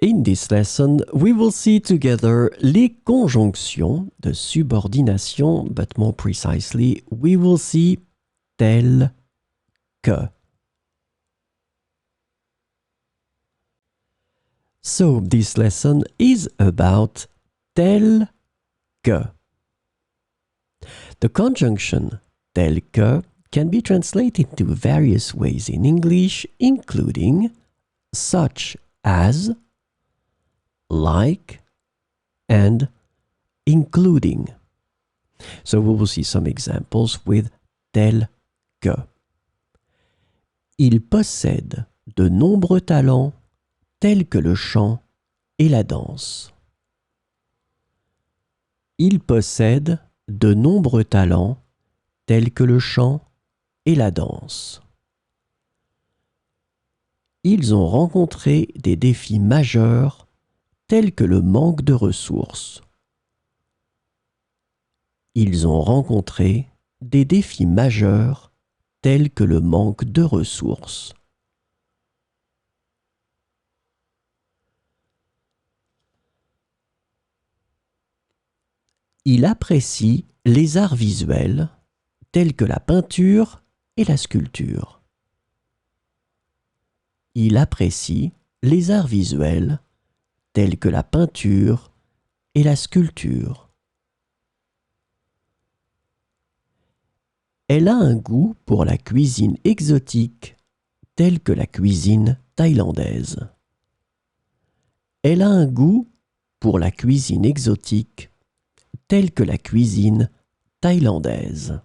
In this lesson, we will see together les conjonctions de subordination, but more precisely, we will see tel que. So, this lesson is about tel que. The conjunction tel que can be translated into various ways in English, including such as, like, and including. So we will see some examples with tel que. Il possède de nombreux talents tels que le chant et la danse. Il possède de nombreux talents tels que le chant et la danse. Ils ont rencontré des défis majeurs tels que le manque de ressources. Ils ont rencontré des défis majeurs tels que le manque de ressources. Il apprécie les arts visuels tels que la peinture et la sculpture. Il apprécie les arts visuels tels que la peinture et la sculpture. Elle a un goût pour la cuisine exotique telle que la cuisine thaïlandaise. Elle a un goût pour la cuisine exotique telle que la cuisine thaïlandaise.